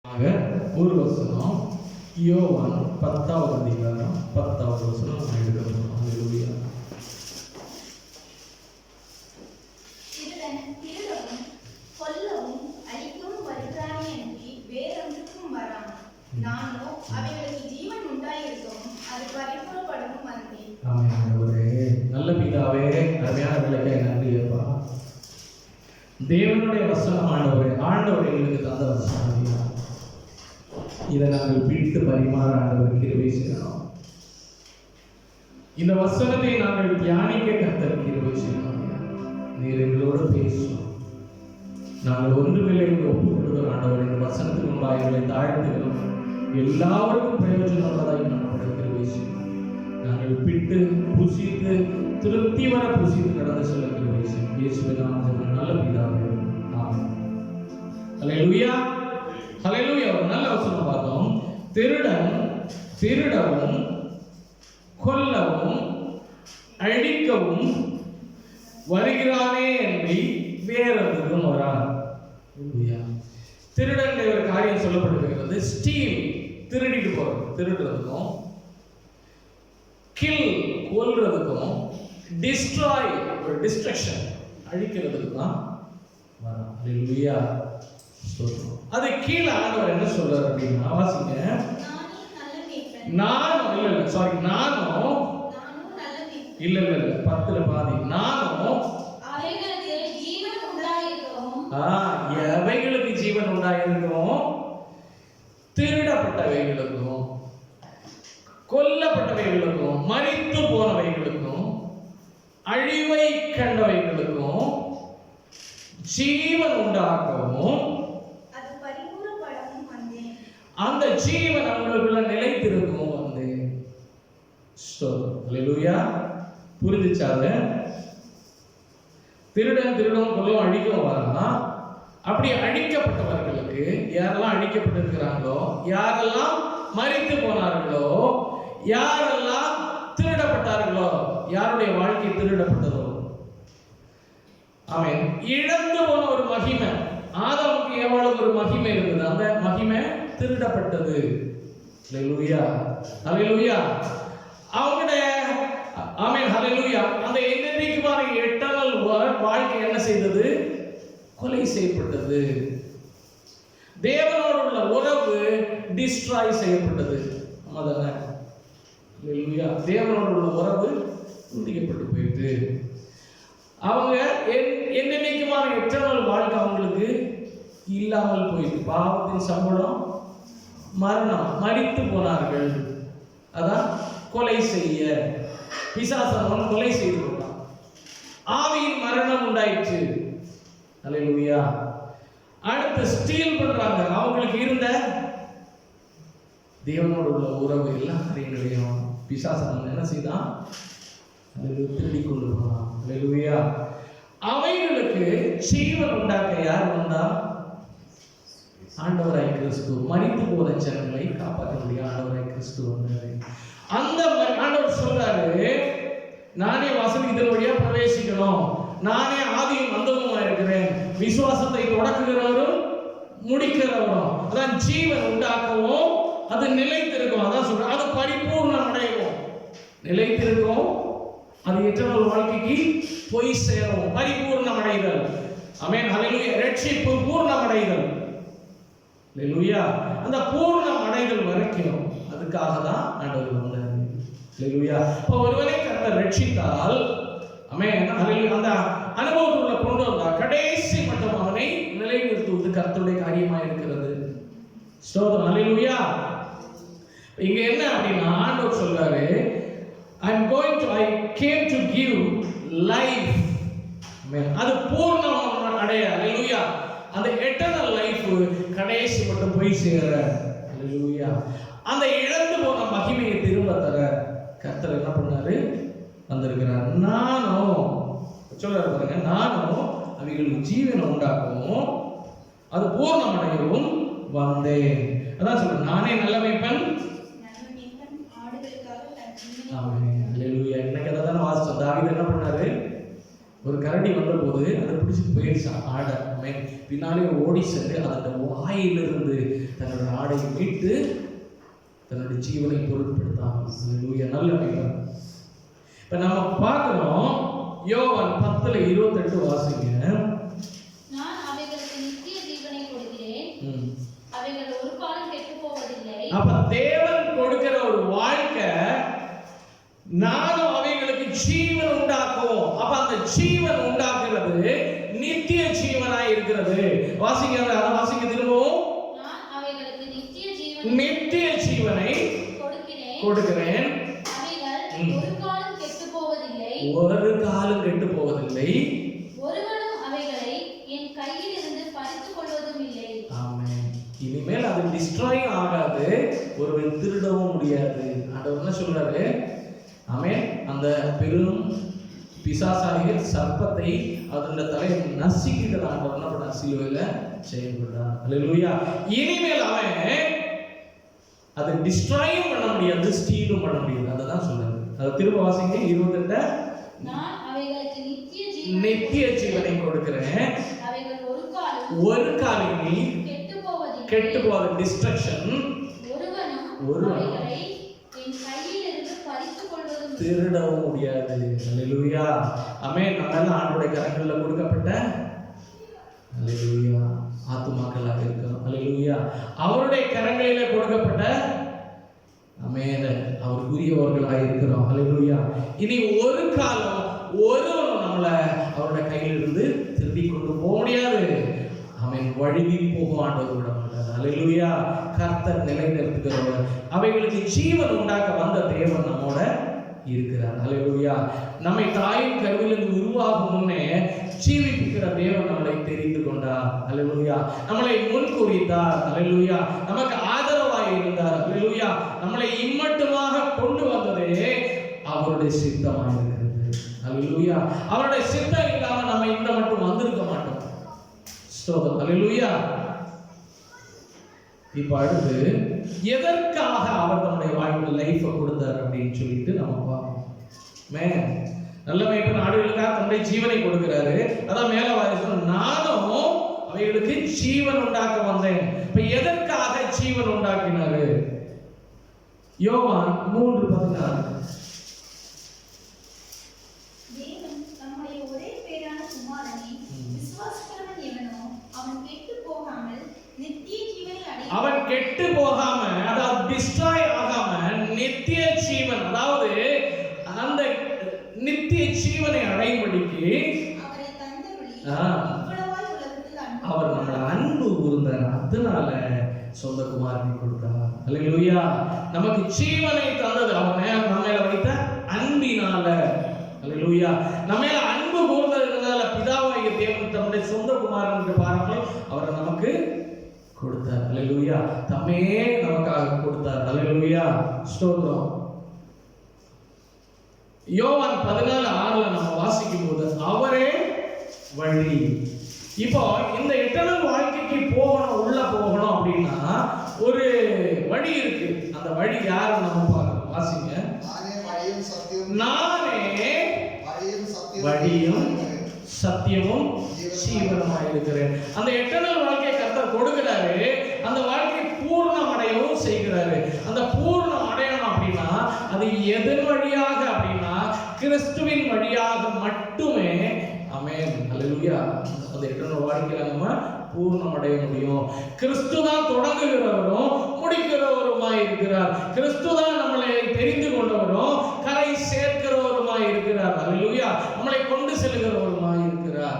ஒரு வசனம் யோவான் 10வது அதிகாரம் 10வது வசனம் நம்ம எடுக்கிறோம். ஹல்லேலூயா. திருடவும் கொல்லவும் அழிக்கவும் வருகிறானே அன்றி வேறொன்றுக்கும் வரான். நானோ அவைகளுக்கு ஜீவன் உண்டாயிருக்கவும் அது பரிபூரணப்படவும் வந்தேன். ஆமென். ஆண்டவரே, நல்ல பிதாவே, அருமையான விளக்கை நன்றி அப்பா. தேவனுடைய வசனம் ஆண்டவரே எங்களுக்கு தந்த வசனம். இதை நாங்கள் பிடித்து பரிமாற ஆண்டவர் கிருபை செய்யணும். இந்த வசனத்தை நாங்கள் தியானிக்க கர்த்தர் கிருபை செய்யணும். நீர் எங்களோடு பேசணும். நாங்கள் ஒன்றுமில்லை என்று ஒப்புக்கொள்கிறோம் ஆண்டவர். இந்த வசனத்துக்கு முன்பாக எங்களை தாழ்த்துகிறோம். எல்லாருக்கும் பிரயோஜனமானதாய் நாங்கள் கிருபை செய்யணும். நாங்கள் பிட்டு புசித்து திருப்தி வர புசித்து கடந்து செல்ல கிருபை செய்யணும். இயேசுவின் நாமத்தில் நல்ல பிதாவே, ஆமென். ஹல்லேலூயா. ஹல்லேலூயா. ஒரு நல்ல வசனம் பார்த்தோம். திருடவும் கொல்லவும் அழிக்கவும் வருகிறானே என்று வேறொன்றுக்கும் வரான். திருடன் ஒரு காரியம் சொல்லப்பட்டிருக்கிறது. ஸ்டீல், திருடிட்டு போறது, திருடுறதுக்கும் கில், கொல்றதுக்கும் டிஸ்ட்ராய், ஒரு டிஸ்ட்ரக்ஷன், அழிக்கிறதுக்கு தான் வரான். ஹல்லேலூயா. அது கீழே ஆண்டவர் என்ன சொல்றாரு அப்படின்னா, வாசிங்க. நானும் இல்ல 10ல பாதி. நானும் எவைகளுக்கு ஜீவன் உண்டாயிருக்கும், திருடப்பட்டவைகளுக்கும் கொல்லப்பட்டவைகளுக்கும் மரித்து போனவைகளுக்கும் அழிவை கண்டவைகளுக்கும் ஜீவன் உண்டாக்கவும் அந்த ஜீவன் அவங்களுக்குள்ள நிலைத்திருக்கும் வந்து. ஹல்லேலூயா. புரிஞ்சுச்சாங்க? திருடன் கொல்லும் அழிக்கவும் வரலாம். அப்படி அழிக்கப்பட்டவர்களுக்கு, யாரெல்லாம் அழிக்கப்பட்டிருக்கிறாங்களோ, யாரெல்லாம் மரித்து போனார்களோ, யாரெல்லாம் திருடப்பட்டார்களோ, யாருடைய வாழ்க்கை திருடப்பட்டதோ, அவன் இழந்து போன ஒரு மகிமை, ஆதாமுக்கு எவ்வளவு ஒரு மகிமை இருந்தது, அந்த மகிமை திருடப்பட்டது. ஹல்லேலூயா. ஹல்லேலூயா. அவங்களுடைய ஆமென். ஹல்லேலூயா. அந்த என்னைக்குமான எட்டர்னல் வாழ்க்கை என்ன செய்தது? கொலை செய்யப்பட்டது. தேவனோடு உள்ள உறவு டிஸ்ட்ராய் செய்யப்பட்டது. ஆமாதானே? ஹல்லேலூயா. தேவனோடு உள்ள உறவு துண்டிக்கப்பட்டு போயிட்டு அவங்க என்னைக்குமான எட்டர்னல் வாழ்க்கை அவங்களுக்கு இல்லாமல் போயிட்டு, பாவத்தின் சம்பளம் மரணம், மரித்து போனார்கள். அதான் கொலை செய்ய பிசாசன் கொலை செய்து கொண்டான். ஆவியின் மரணம் உண்டாயிற்று. ஹல்லேலூயா. அடுத்து ஸ்டீல் பண்றாங்க. அவங்களுக்கு இருந்த தேவனோடு உள்ள உறவு எல்லா காரியங்களையும் பிசாசன் என்ன செய்தான்? திருடி கொண்டு போனான். ஹல்லேலூயா. அவைகளுக்கு ஜீவன் உண்டாக்க யார் வந்தா? ஆண்டவராய் கிறிஸ்து. மரித்து போன ஜனங்களை காப்பாற்றக்கூடிய ஆண்டவராய் கிறிஸ்து வந்தாரு. அந்த ஆண்டவர் சொல்றாரு, நானே வாசல் இதன் வழியா பிரவேசிக்கணும், நானே ஆதியும் அந்தமுமா இருக்கிறேன், விசுவாசத்தை தொடக்குகிறவரும் முடிக்கிறவரும், அதான் ஜீவன் உண்டாக்கவும் அது நிலைத்திருக்கும். அதான் சொல்றேன், அது பரிபூர்ணம் அடையவும், நிலைத்திருக்கும், அது எட்டர்னல் வாழ்க்கைக்கு போய் சேரும். பரிபூர்ணம் அடைதல். ஆமென். ஹல்லேலூயா. ரட்சிப்பு பூர்ணம் அடைதல். ஹல்லேலூயா. அந்த பூர்ணம் அடைதல் வரைக்கும் அதுக்காக தான் ஆண்டவர் வந்தார். ஹல்லேலூயா. இப்போ ஒருவனை கர்த்தர் ரட்சித்தால், ஆமென், ஹல்லேலூயா, அந்த அனுபவத்துக்குள்ள கொண்டு வந்தால் கடைசி மட்டும் அவனை நிலைநிறுத்துவது கர்த்தருடைய காரியமாக இருக்கிறது. ஸ்தோத்திரம். ஹல்லேலூயா. இங்க என்ன அப்படின்னா, ஆண்டவர் சொல்றாரு, I came to give life. Amen. அது பூர்ணம் அடைய. ஹல்லேலூயா. அந்த எட்டர்னல் லைஃப் கடைசி மட்டும் போய் சேர. ஹல்லேலூயா. அந்த இழந்து போன மகிமையை திரும்ப தர கர்த்தர் என்ன பண்ணாரு? வந்திருக்கிறார். நானும் சொல்றாரு பாருங்க, நானும் அவைகளுக்கு ஜீவனை உண்டாக்கவும் அது பூர்ணம் அடையவும் வந்தேன். அதான் சொல்றேன், நானே நல்ல மேய்ப்பன். இன்னைக்கு அதை தானே வாசிச்சோம். தாவீது என்ன பண்ணாரு? ஒரு கரடி வந்த போது அதை பிடிச்சிட்டு போயிடுச்சான் ஆடை. பின்னாலே ஓடி சென்று அதோட வாயிலிருந்து தன்னோட ஆடை மீட்டு தன்னுடைய ஜீவனை பொருட்படுத்தாமல். ஹல்லேலூயா. நல்ல மேய்ப்பன். இப்ப நம்ம பார்க்கிறோம் யோவான் 10:28 வாசிங்க. நான் அவைகளுக்கு நித்திய ஜீவனை கொடுக்கிறேன், அவைகள் ஒரு காலம் கெட்டுப் போவதில்லை. அப்ப தேவன் கொடுக்கிற ஒரு வாழ்க்கை, நானும் அவைகளுக்கு ஜீவன் உண்டாக்குவோம். அப்ப அந்த ஜீவன் உண்டாக்குறது நித்திய ஜீவனாய் இருக்கிறது. வாசிங்க, அதை வாசிங்க திரும்பவும். நான் அவைகளுக்கு நித்திய ஜீவனை கொடுக்கிறேன், அவைகள் ஒரு காலம் கெட்டுப் போவதில்லை, ஒருவனும் அவைகளை என் கையில் இருந்து பறித்துக் கொள்வதும் இல்லை. ஆமென். இனிமேல் அது டிஸ்ட்ராய் ஆகாது, ஒருவன் திருடவும் முடியாது. ஆண்டவர் என்ன சொல்றாரு? ஆமென். அந்த பெரும் பிசாசாகிய சர்ப்பத்தை அதனுடைய தலையை நசுக்கிட்டு ஆண்டவர் என்ன பண்ண சிலுவையில செயல்படுறான். ஹல்லேலூயா. இனிமேல் அவன் அதை டிஸ்ட்ராயும் பண்ண முடியாது, ஸ்டீலும் பண்ண முடியாது. அதான் சொல்றாரு. அதை திரும்ப வாசிங்க 28. நான் அவைகளுக்கு நித்திய ஜீவனை கொடுக்கிறேன், அவைகள் ஒரு காலம் கெட்டு போகாத டிஸ்ட்ரக்ஷன், ஒருவனும் அவைகளை என் கையில் இருந்து பறித்துக் கொள்வதும் திருடவும் முடியாது. ஹல்லேலூயா. ஆமென். நம்ம எல்லாம் ஆண்டவருடைய கரங்களில கொடுக்கப்பட்ட ஹல்லேலூயா ஆத்துமாக்களாக இருக்கிறோம். ஹல்லேலூயா. அவருடைய கரங்களிலே கொடுக்கப்பட்ட ஆமென் அவருக்குரியவர்களாக இருக்கிறோம். ஹல்லேலூயா. இனி ஒரு காலம் ஒருவனும் நம்மளை அவருடைய கையில் இருந்து திருடி கொண்டு போக முடியாது. ஆமென். வழுவி போக ஆண்டவர் விட மாட்டார். ஹல்லேலூயா. கர்த்தர் நிலைநிறுத்துகிறவர். அவைகளுக்கு ஜீவன் உண்டாக்க வந்த தேவன் நம்மோட இருக்கிறார். ஹல்லேலூயா. நம்மை தாயின் கருவிலிருந்து உருவாகும் முன்னே ஜீவிப்பிக்கிற தேவன் நம்மளை தெரிந்து கொண்டார். ஹல்லேலூயா. நம்மளை முன்குறித்தார். ஹல்லேலூயா. நமக்கு ஆதரவாய் இருந்தார். ஹல்லேலூயா. நம்மளை இம்மட்டுமாக கொண்டு வந்ததே அவருடைய சித்தமாக இருக்கிறது. ஹல்லேலூயா. அவருடைய சித்தம் இல்லாம நம்ம இந்த மட்டும் வந்திருக்க மாட்டோம். ஸ்தோத்திரம். ஹல்லேலூயா. இப்ப அடுத்து எதற்காக அவர் நம்முடைய வாழ்க்கையில் லைஃபை கொடுத்தார் அப்படின்னு சொல்லிட்டு நம்ம பார்ப்போம். நல்ல மேய்ப்பன் ஆடுகளுக்காக தன்னுடைய ஜீவனை கொடுக்கிறாரு. அதான் மேல வாசிக்கிறோம், நானும் அவைகளுக்கு ஜீவன் உண்டாக்க வந்தேன். இப்ப எதற்காக ஜீவன் உண்டாக்கினாரு? யோவான் 3:16. தேவன் தம்முடைய ஒரே பேரான குமாரனை விசுவாசிக்கிறவன் எவனோ அவன் கெட்டுப் போகாமல் நித்திய ஜீவனை அடைவான். அவன் கெட்டு போகாம, அதாவது டிஸ்ட்ராய் ஆகாம நித்திய ஜீவன், அதாவது அந்த நித்திய ஜீவனை அடையும்படிக்கு அவரை தந்தருளி இவ்வளவாய் உலகத்தில் அவர் நம்மள அன்பு கூர்ந்தார். அதனால சொந்த குமாரனை கொடுத்தார். ஹல்லேலூயா. நமக்கு ஜீவனை தந்தது அவர் நம்ம மேல வைத்த அன்பினால. ஹல்லேலூயா. நம்ம மேல அன்பு கூர்ந்ததுனால பிதாவாகிய தேவன் தம்முடைய சொந்த குமாரன் என்று பாருங்கள் அவரை நமக்கு கொடுத்தார். ஹல்லேலூயா. தம்மே நமக்காக கொடுத்தார். ஹல்லேலூயா. ஸ்தோத்திரம். யோவான் 14:6 நம்ம வாசிக்கும் போது அவரே வழி. இப்போ இந்த எட்டர்னல் வாழ்க்கைக்கு போகணும், உள்ள போகணும் அப்படின்னா ஒரு வழி இருக்கு. அந்த வழி யாருன்னு நம்ம பார்க்கணும். வாசிங்க. நானே வழியும் சத்தியமும் ஜீவனுமாய் இருக்கிறேன். அந்த எட்டர்னல் வாழ்க்கையை கர்த்தர் கொடுக்கிறாரு. அந்த வாழ்க்கையை பூர்ணம் அடையவும் செய்கிறாரு. அந்த பூர்ணம் அடையணும் அப்படின்னா அது எதன் வழியாக அப்படின்னா கிறிஸ்துவின் வழியாக மட்டுமே. ஆமென். ஹல்லேலூயா. அந்த எட்டர்னல் வாழ்க்கையில நம்ம பூர்ணம் அடைய முடியும். கிறிஸ்து தான் தொடங்குகிறவரும் முடிக்கிறவருமாய் இருக்கிறார். கிறிஸ்து தான் நம்மளை தெரிந்து கொண்டவரும் கரை சேர்க்கிறவருமாய் இருக்கிறார். ஹல்லேலூயா. நம்மளை கொண்டு செல்கிறவருமாய் இருக்கிறார்.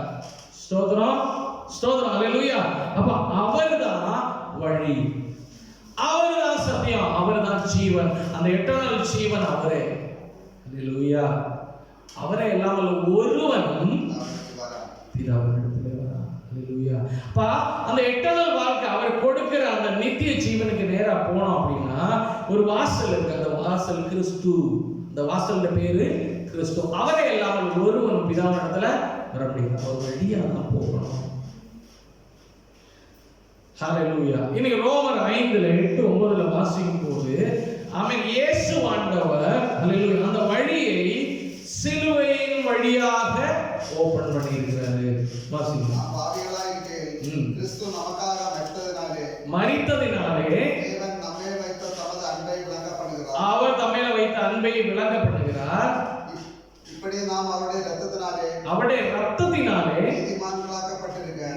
ஸ்தோத்திரம். ஸ்தோத்திரம். ஹல்லேலூயா. அப்ப அவர்தான் வழி, அவர்தான் சத்தியம், அவர்தான் ஜீவன். அந்த எட்டர்னல் ஜீவன் அவரே. ஹல்லேலூயா. அவரே இல்லாமல் ஒருவனும் பிதாவினிடத்திலே வரான். ஹல்லேலூயா. அப்ப அந்த எட்டர்னல் வாழ்க்கை அவர் கொடுக்கிற அந்த நித்திய ஜீவனுக்கு நேரா போனோம் அப்படின்னா ஒரு வாசல் இருக்கு. அந்த வாசல் கிறிஸ்து. அந்த வாசலோட பேரு கிறிஸ்து. அவரே இல்லாமல் ஒருவனும் பிதாவினிடத்துல வர முடியாது. அவர் வழியா தான் போகணும். ஹல்லேலூயா. இன்னைக்கு ரோமர் 5:8-9 வாசிக்கும் போது ஆமென் இயேசு ஆண்டவர் ஹல்லேலூயா அந்த வழியை சிலுவையின் வழியாக ஓபன் பண்ணி இருக்கிறாரு. வாசிங்க. கிறிஸ்து நமக்காக மரித்ததினாலே அன்பை விளங்க பண்ணுகிறார். இப்படி நாம் அவருடைய ரத்தத்தினாலே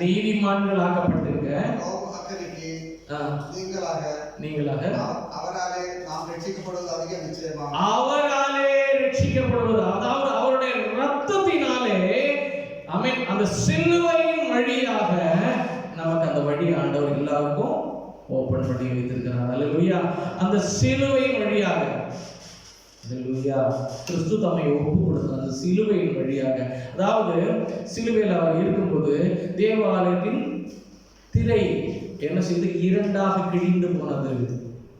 நீதிமான்களாக்கப்பட்டிருக்க நீங்களாக அவராலே நாம் ரட்சிக்கப்படுவது அதிக நிச்சயமா. அவராலே ரட்சிக்கப்படுவது, அதாவது அவருடைய ரத்தத்தினாலே, ஆமென், அந்த சிலுவையின் வழியாக நமக்கு அந்த வழி ஆண்டவர் எல்லாருக்கும் ஓபன் பண்ணி வைத்திருக்கிறார். அல்லேலூயா. அந்த சிலுவையின் வழியாக, அல்லேலூயா, கிறிஸ்து தம்மை ஒப்பு கொடுத்த அந்த சிலுவையின் வழியாக, அதாவது சிலுவையில் அவர் இருக்கும்போது தேவாலயத்தின் திரை என்ன செய்து இரண்டாக கிழிந்து போனது.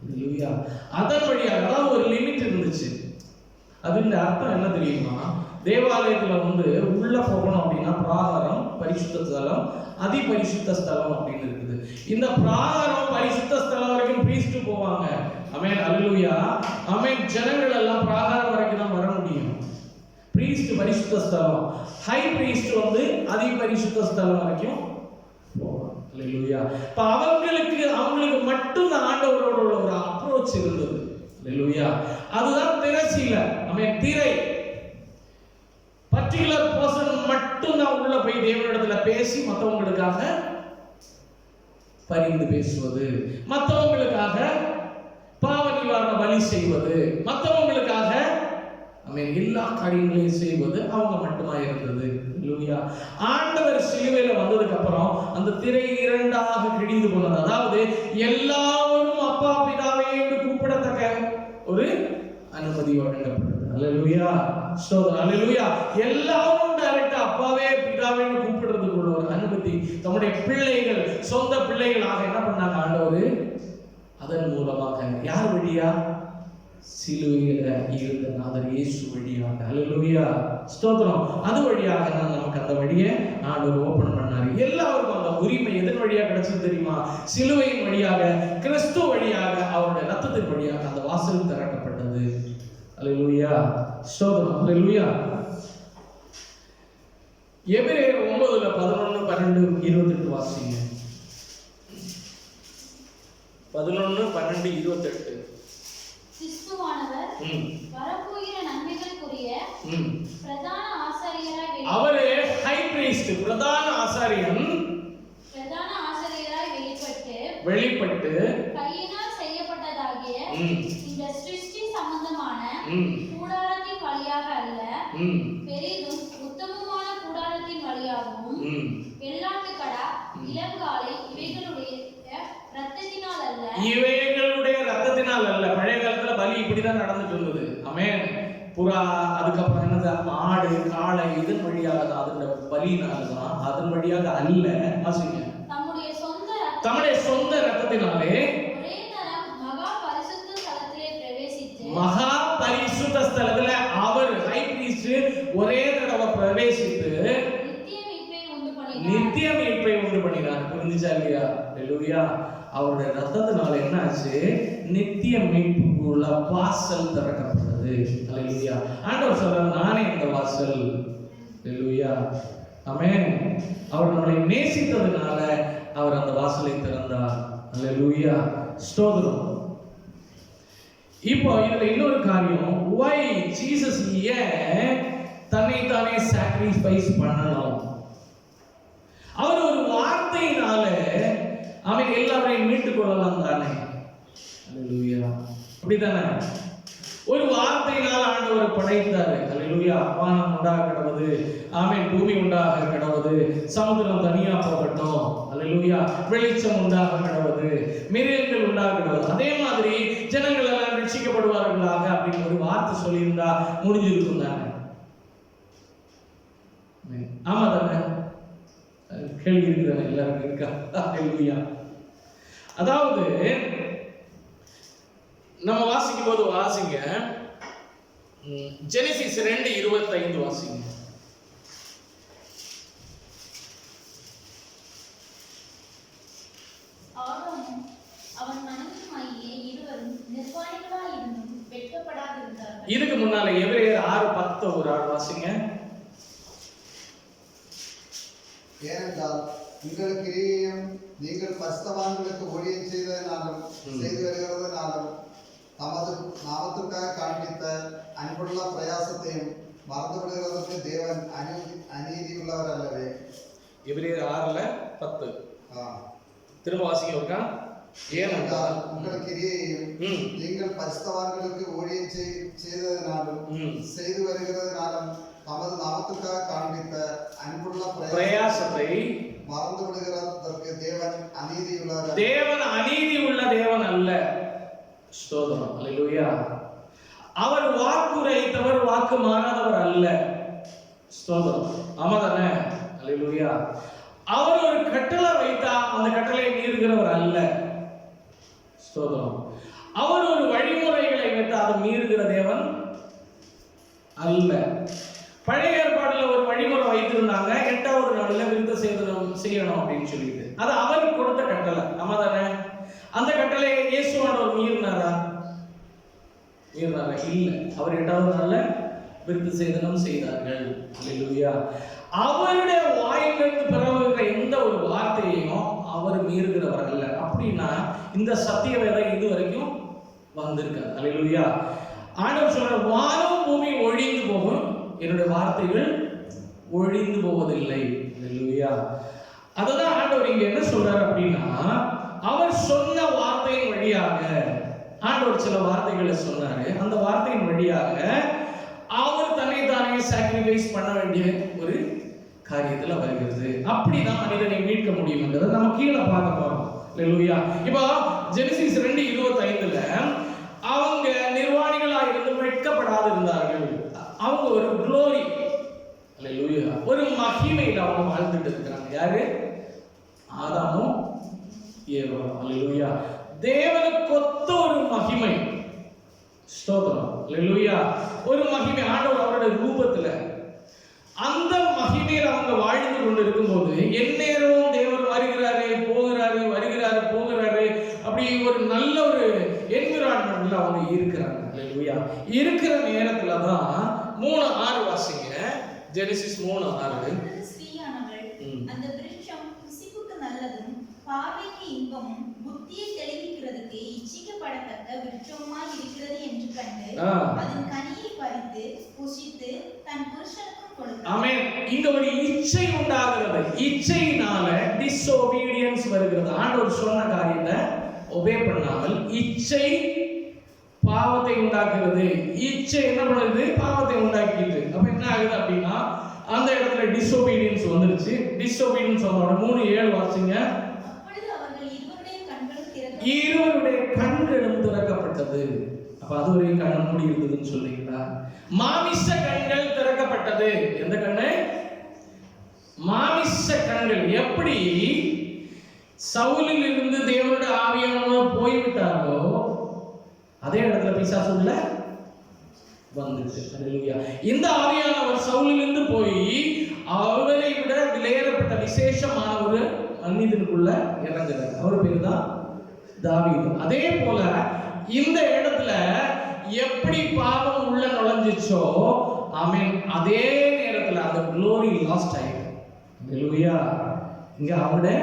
அல்லேலூயா. அதன் வழியாக, அதாவது ஒரு லிமிட் இருந்துச்சு. அதுன்ற அர்த்தம் என்ன தெரியுமா? தேவாலயத்துல உள்ள போகணும் அப்படின்னா பிராகாரம், பரிசுத்த ஸ்தலம், அதிபரிசுத்த ஸ்தலம் அப்படின்னு இருக்குது. இந்த பிராகாரம், பரிசுத்த ஸ்தலம் வரைக்கும் பிரீஸ்ட் போவாங்க. ஆமென், அல்லேலூயா, ஆமென். ஜனங்கள் எல்லாம் பிராகாரம் வரைக்கும் தான் வர முடியும். பிரீஸ்ட் பரிசுத்த ஸ்தலம், ஹை பிரீஸ்ட் அதிபரிசுத்த ஸ்தலம் வரைக்கும் போவாங்க. அல்லேலூயா. இப்ப அவங்களுக்கு மட்டும் இந்த ஆண்டவரோட ஒரு அப்ரோச் இருந்தது. அல்லேலூயா. அதுதான் திரைச்சீலை, ஆமென், திரை. பர்டிகுலர் பர்சன் மட்டும் தான் உள்ள போய் தேவனிடத்துல பேசி மற்றவங்களுக்காக பரிந்து பேசுவது, மற்றவங்களுக்காக பாவ நிவாரண பலி செய்வது, மற்றவங்களுக்காக எல்லா காரியங்களையும் செய்வது அவங்க மட்டுமா இருந்தது. அல்லேலூயா. ஆண்டவர் சிலுவையில வந்ததுக்கு அப்புறம் அந்த திரை இரண்டாக கிழிந்து போனது. அதாவது எல்லாரும் அப்பா பிதாவே என்று கூப்பிடத்தக்க ஒரு அனுமதி வழங்கப்பட்டது. அல்லேலூயா, ஸ்தோத்திரம். அல்லேலூயா. எல்லாரும் டைரக்டா அப்பாவே பிதாவேன்னு கூப்பிடுறதுக்குள்ள ஒரு அனுமதி தம்முடைய பிள்ளைகள், சொந்த பிள்ளைகளாக என்ன பண்ணாங்க ஆண்டவர்? அதன் மூலமாக, யார் வழியா? சிலுவையில இருந்த நாதர் இயேசு வழியாக. அல்லேலூயா, ஸ்தோத்திரம். அது வழியாக நமக்கு அந்த வழியை ஆண்டவர் ஓபன் பண்ணாரு. எல்லாருக்கும் அந்த உரிமை எதன் வழியாக கிடைச்சது தெரியுமா? சிலுவையின் வழியாக, கிறிஸ்து வழியாக, அவருடைய ரத்தத்தின் வழியாக அந்த வாசல் திறக்கப்பட்டது. அல்லேலூயா, ஸ்தோத்திரம். அல்லேலூயா. எபிரேயர் 9:11-12-28 வாசிங்க. 11:12-28. கிறிஸ்துவானவர் வரப்போகிற நன்மைகளுக்குரிய பிரதான ஆசாரியராய் அவரே ஹை பிரீஸ்ட், பிரதான ஆசாரியன், பிரதான ஆசாரியராய் வெளிப்பட்டு கையினால் செய்யப்பட்டதாகிய இந்த சிருஷ்டி சம்பந்தமான கூடாரத்தின் வழியாக அல்ல, பெரிதும் உத்தமமான கூடாரத்தின் வழியாகவும் வெள்ளாட்டுக்கடா, இளங்காளை இவைகளுடைய ரத்தத்தினால் அல்ல. பழைய காலத்துல பலி இப்படிதான் நடந்துட்டு இருந்தது. ஆமென். புறா, அதுக்கப்புறம் என்னது, ஆடு, காளை, இதன் வழியாக தான், அதோட பலியினால்தான், அதன் வழியாக அல்ல. வாசிங்க. தம்முடைய சொந்த ரத்தத்தினாலே மகா பரிசுத்த ஸ்தலத்துல அவர் ஹை பிரீஸ்ட் ஒரே தடவை பிரவேசித்து நித்திய மீட்பை உண்டு பண்ணினார். புரிஞ்சுச்சா இல்லையா? அல்லேலூயா. அவருடைய ரத்தத்தினால என்ன ஆச்சு? நித்திய மீட்புக்குள்ள வாசல் திறக்கப்பட்டது. அல்லேலூயா. ஆண்டவர் சொல்றார், நானே இந்த வாசல். அல்லேலூயா, ஆமென். அவர் நம்மை நேசித்ததுனால அவர் அந்த வாசலை திறந்தார். அல்லேலூயா, ஸ்தோத்திரம். இப்போ இதுல இன்னொரு காரியம், why Jesus ஏன் தன்னைத்தானே சாக்ரிஃபைஸ் பண்ணணும்? அவர் ஒரு வார்த்தையினால அவன் எல்லாரையும் மீட்டுக் கொள்ளலாம் தானே? அல்லேலூயா, அப்படித்தானே? ஒரு வார்த்தையினால் ஆண்டவர் படைத்தாரு. அல்லேலூயா. வானம் உண்டாக கடவுது, ஆமென். பூமி உண்டாக கடவுது, சமுத்திரம் தனியா போகட்டும். அல்லேலூயா. வெளிச்சம் உண்டாக கடவுது, மிருகங்கள் உண்டாக கடவுது. அதே மாதிரி ஜனங்கள் எல்லாம் ரட்சிக்கப்படுவார்களாக அப்படின்னு ஒரு வார்த்தை சொல்லியிருந்தா முடிஞ்சிருக்கும் தானே? ஆமா தானே? கேள்வி இருக்குதானே? எல்லாருக்கும் இருக்கா? அல்லேலூயா. அதாவது நம்ம வாசிக்கும் போது வாசிங்க, ஜெனசிஸ் 2:25 வாசிங்க. இதுக்கு முன்னால எபிரேயர் 6:10 ஒரு ஆள் வாசிங்க. ஏனென்றால் உங்கள் கிரியையும் நீங்கள் பரிசுத்தவான்களுக்கு ஊழியம் செய்து வருகிறதுனாலும் தமது நாமத்துக்காக காண்பித்த அன்புள்ள பிரயாசத்தையும் மறந்து விடுகிறதற்கு தேவன் அநீதியுள்ளவர் அல்லவே. எபிரேயர் 6:10. ஆ. திரும்ப வாசிக்க இருக்கா? ஏனென்றால் உங்கள் கிரியையும் நீங்கள் பரிசுத்தவான்களுக்கு ஊழியம் செய்ததினாலும் செய்து வருகிறதினாலும் தமது நாமத்துக்காக காண்பித்த அன்புள்ள பிரயாசத்தை மறந்து விடுகிறதற்கு தேவன் அநீதியுள்ளவர். தேவன் அநீதி உள்ள தேவன் அல்ல. ஸ்தோத்திரம். அல்லேலூயா. அவர் வாக்குரைத்தவர் வாக்கு மாறாதவர் அல்ல. ஸ்தோத்திரம். ஆமாதானே? அல்லேலூயா. அவர் ஒரு கட்டளை வைத்தா அந்த கட்டளையை மீறுகிறவர் அல்ல. ஸ்தோத்திரம். அவர் ஒரு வழிமுறைகளை வைத்தா அதை மீறுகிற தேவன் அல்ல. பழைய ஏற்பாடுல ஒரு வழிமுறை வைத்திருந்தாங்க, 8வது நாளில் விருத்த சேதனம் செய்யணும் அப்படின்னு சொல்லிட்டு. அது அவருக்கு கொடுத்த கட்டளை. ஆமாதானே? அந்த கட்டளையை இயேசுவானவர் மீறினாரா? இல்ல. அவர் 8வது நாள்ல விருத்த சேதனம் செய்தார்கள். அல்லேலூயா. அவருடைய வாயிலிருந்து பிறகுகிற எந்த ஒரு வார்த்தையையும் அவர் மீறுகிறவர் அல்ல. அப்படின்னா இந்த சத்திய வேதம் இது வரைக்கும் வந்திருக்காது. அல்லேலூயா. ஆண்டவர் சொல்ற, வானம் பூமி ஒழிந்து போகும், என்னுடைய வார்த்தைகள் ஒழிந்து போவதில்லை. அல்லேலூயா. அதுதான் ஆண்டவர் இங்க என்ன சொல்றாரு அப்படின்னா, அவர் சொன்ன வார்த்தையின் வழியாக ஆண்டவர் சில வார்த்தைகளை சொன்னாரு. அந்த வார்த்தையின் வழியாக அவர் தன்னைத்தானே சாக்ரிஃபைஸ் பண்ண வேண்டிய ஒரு காரியத்துல வருகிறது. அப்படிதான் மனிதனை மீட்க முடியும் என்றதை நம்ம கீழே பார்க்க போறோம். அல்லேலூயா. இப்போ ஜெனசிஸ் 2:25ல அவங்க நிர்வாணிகளா இருந்து வெட்கப்படாது இருந்தார்கள். அவங்க ஒரு க்ளோரி, அல்லேலூயா, ஒரு மகிமையில அவங்க வாழ்ந்துட்டு இருக்கிறாங்க. யாரு? ஆதாமும் ஏவாளும். அல்லேலூயா. தேவனுக்கு ஒத்த ஒரு மகிமை. ஸ்தோத்திரம். அல்லேலூயா. ஒரு மகிமை ஆண்டவர் அவருடைய ரூபத்துல அந்த மகிமையில் அவங்க வாழ்ந்து கொண்டு இருக்கும்போது எந்நேரமும் தேவன் வருகிறாரு போகிறாரு அப்படி ஒரு நல்ல ஒரு என்விரான்மெண்ட்ல அவங்க இருக்கிறாங்க. அல்லேலூயா. இருக்கிற நேரத்துல தான் 3:6 வாசிங்க. ஜெனசிஸ் 3:6. ஸ்ரீயானவள் அந்த விருட்சம் புசிப்புக்கு நல்லதும் பார்வைக்கு இன்பமும் புத்தியை தெளிவிக்கிறதுக்கு இச்சிக்கப்படத்தக்க விருட்சமாய் இருக்கிறது என்று கண்டு அதன் கனியை பறித்து புசித்து தன் புருஷனுக்கும் கொடுத்தாள். ஆமென். இங்க ஒரு இச்சை உண்டாகிறது. இச்சையினால டிஸ்ஓபீடியன்ஸ் வருகிறது. ஆண்டவர் சொன்ன காரியத்தை ஒபே பண்ணாமல் இச்சை பாவத்தை உண்டாக்குறது. இச்சை என்ன பண்ணுது? பாவத்தை உண்டாக்கிட்டு. அப்ப என்ன ஆகுது அப்படின்னா அந்த இடத்துல டிஸ்ஓபீடியன்ஸ் வந்துருச்சு. டிஸ்ஓபீடியன்ஸ் வந்தோட 3:7 வாசிங்க. இருவருடைய கண்களும் திறக்கப்பட்டது. அப்ப அது ஒரு கண் மூடி இருந்ததுன்னு சொல்றீங்களா? மாமிச கண்கள் திறக்கப்பட்டது. எந்த கண்ணு? மாமிச கண்கள். எப்படி சவுலில் இருந்து தேவனுடைய ஆவியானவர் போய்விட்டாரோ அதே இடத்துல பிசாசு உள்ள வந்துச்சு. அல்லேலூயா. இந்த ஆவியானவர் சவுலில் இருந்து போய் அவரை விட விலையேறப்பட்ட விசேஷமான ஒரு மனிதனுக்குள்ள இறங்குறார். அவர் பேர் தான் தாவீது. அதே போல இந்த இடத்துல எப்படி பாவம் உள்ள நுழைஞ்சிச்சோ, ஆமென், அதே நேரத்துல அந்த glory லாஸ்ட் ஆயிடுச்சு. அல்லேலூயா. இங்க அவருடைய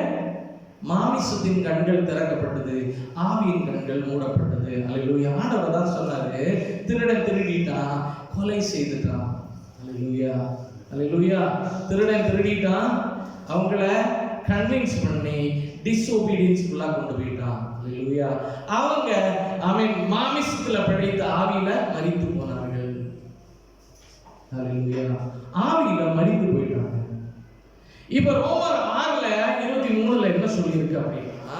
மாமிசத்தின் கண்கள் திறக்கப்பட்டது, ஆவியின் கண்கள் மூடப்பட்டது. அல்லேலூயா. ஆண்டவர் தான் சொன்னாரு, திருடன் திருடிட்டான், கொலை செய்துட்டான். அல்லேலூயா. அல்லேலூயா. திருடன் திருடிட்டான், அவங்கள கன்வின்ஸ் பண்ணி டிஸ்ஓபீடியன்ஸ்க்குள்ள கொண்டு போயிட்டான். அல்லேலூயா. அவங்க ஆமென் மாமிசத்துல படைத்த ஆவியில மரித்து போனார்கள். அல்லேலூயா. ஆவியில மரித்து போயிட்டாங்க. இப்ப ரோமர் 6:23 என்ன சொல்லி இருக்கு அப்படின்னா,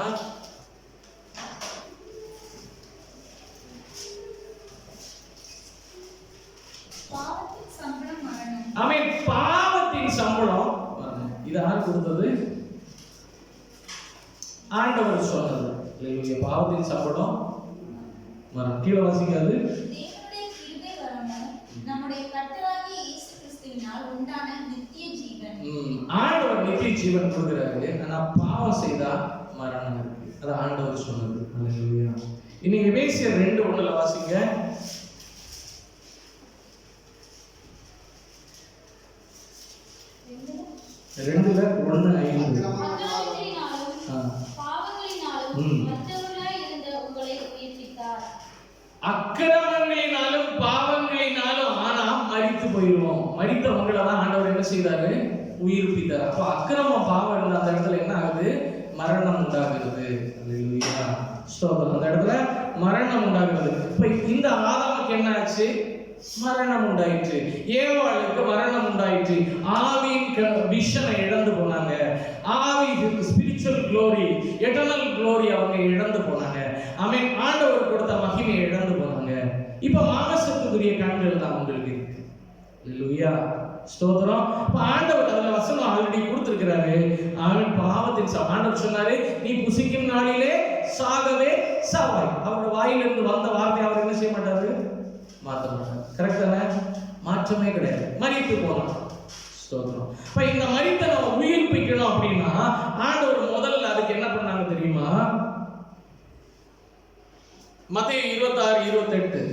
பாவத்தின் சம்பளம் மரணம். ஆமென். பாவத்தின் சம்பளம் மரணம். இது யார் கொடுத்தது? ஆண்டவர் சொன்னது. அல்லேலூயா. பாவத்தின் சம்பளம் மரணம். கீழே வாசிக்காது. தேவனுடைய கிருபை வரமும் நம்முடைய கர்த்தராகிய இயேசு கிறிஸ்துவினால் உண்டான நித்திய ஜீவன். ஆண்டவர் நித்திய ஜீவன் கொடுக்கிறாரு. ஆனா பாவம் செய்தா மரணம் இருக்கு. அது ஆண்டவர் சொன்னது. அல்லேலூயா. இனி எபேசியர் 2:1 வாசிங்க. 2:1-5. அக்கிரமங்களினாலும் பாவங்களினாலும் செய்தாரு? உயிர்ப்பித்தார். அப்ப அக்கிரமம் பாவம் இருந்த அந்த இடத்துல என்ன ஆகுது? மரணம் உண்டாகிறது. அல்லேலூயா, ஸ்தோத்திரம். அந்த இடத்துல மரணம் உண்டாகிறது. இப்ப இந்த ஆதாமுக்கு என்ன ஆச்சு? மரணம் உண்டாயிற்று. ஏவாளுக்கு மரணம் உண்டாயிற்று. ஆவியின் விஷனை இழந்து போனாங்க. ஆவி ஸ்பிரிச்சுவல் க்ளோரி, எட்டர்னல் க்ளோரி அவங்க இழந்து போனாங்க. ஆமென். ஆண்டவர் கொடுத்த மகிமையை இழந்து போனாங்க. இப்ப மாம்சத்துக்குரிய கண்கள் தான் உங்களுக்கு இருக்கு. அல்லேலூயா, ஸ்தோத்திரம். இப்ப ஆண்டவர் அதுல வசனம் ஆல்ரெடி கொடுத்திருக்கிறாரு. அவன் பாவத்தின் ஆண்டவர் சொன்னாரு, நீ புசிக்கும் நாளிலே சாகவே சாவாய். அவரோட வாயிலிருந்து வந்த வார்த்தை அவர் என்ன செய்ய மாட்டாரு? மாற்ற மாட்டார். கரெக்ட் தானே? மாற்றமே கிடையாது. மரித்து போனான். ஸ்தோத்திரம். இப்ப இந்த மரித்த நம்ம உயிர்ப்பிக்கணும் அப்படின்னா ஆண்டவர் முதல்ல அதுக்கு என்ன பண்ணாங்க தெரியுமா? மத்தேயு 26:28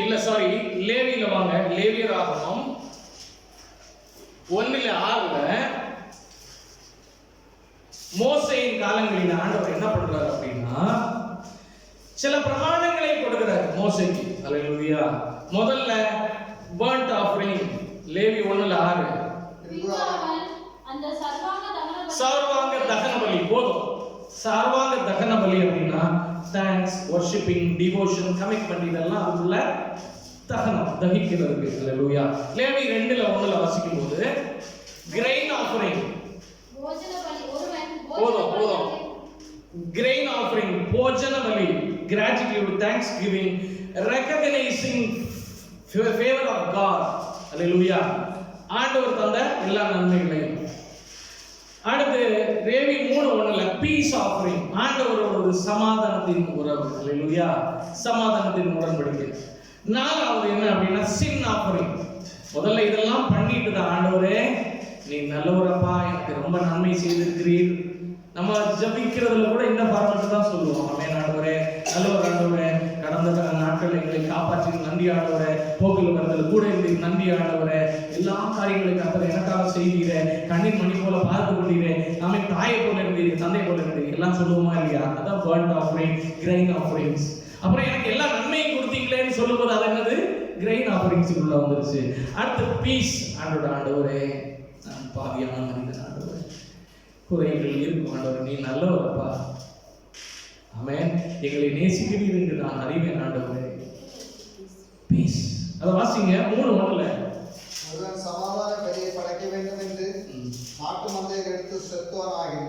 இல்ல சாரி, லேவியில வாங்க. லேவியர் ஆகமம் 1:6 மோசேயின் காலங்களில் ஆண்டவர் என்ன பண்றாரு அப்படின்னா சில பிரமாணங்களை கொடுக்கிறார் மோசேக்கு. அல்லேலூயா. முதல்ல burnt offering, லேவி 1:6 சர்வாங்க தகன பலி. போதும். சர்வாங்க தகன பலி அப்படின்னா தேங்க்ஸ், வர்ஷிப்பிங், டிவோஷன், கமிட்மெண்ட் இதெல்லாம் அதுக்குள்ள தகனம், தகிக்கிறது. அல்லேலூயா. லேவி 2:1 வாசிக்கும் போது கிரெயின் ஆஃபரிங், போதும் கிரெயின் ஆஃபரிங், போஜன பலி, gratitude, thanksgiving, recognizing favor of God. அல்லேலூயா. ஆண்டவர் தந்த எல்லா நன்மைகளையும். அடுத்து லேவி 3:1 பீஸ் ஆஃபரிங், ஆண்டவரோட ஒரு சமாதானத்தின் உறவு. அல்லேலூயா, சமாதானத்தின் உடன்படிக்கை. நாலாவது என்ன அப்படின்னா சின் ஆஃபரிங். முதல்ல இதெல்லாம் பண்ணிட்டு தான் ஆண்டவரே நீ நல்லவரப்பா, எனக்கு ரொம்ப நன்மை செய்திருக்கிறீர். நம்ம ஜபிக்கிறதுல கூட இந்த ஃபார்மட் தான் சொல்லுவோம். ஆமென். ஆண்டவரே நல்லவர், ஆண்டவரே கடந்த நாட்கள் எங்களை காப்பாற்றி நன்றி ஆண்டவரே, போக்கில் வரதுல கூட எங்களுக்கு நன்றி ஆண்டவரே, எல்லா காரியங்களையும் அப்புறம் எனக்காக செய்தீரே, கண்ணின் மணி போல பார்த்து கொண்டீரே, நாமே தாயை போல இருந்தீங்க, தந்தை போல இருந்தீங்க, எல்லாம் சொல்லுவோமா இல்லையா? அதான் பர்ன்ட் ஆஃபரிங், கிரெயின் ஆஃபரிங்ஸ். அப்புறம் எனக்கு எல்லா நன்மையும் கொடுத்தீங்களேன்னு சொல்லும்போது அது என்னது? கிரெயின் ஆஃபரிங்ஸுக்குள்ள வந்துருச்சு. அடுத்து பீஸ். ஆண்டவரே நான் பாவியான மனிதன் ஆண்டவரே, குறைகள் இருக்கும் ஆண்டவர், நீ நல்லவரப்பா. ஆமென். எங்களை நேசிக்கிறீர் என்று நான் அறிவேன் ஆண்டவரே. பீஸ். அத வாசிங்க 3:1 ஒருவன் சமாதான பலியை படைக்க வேண்டும் என்று மாட்டு மந்தையை எடுத்து செலுத்துவானாகில்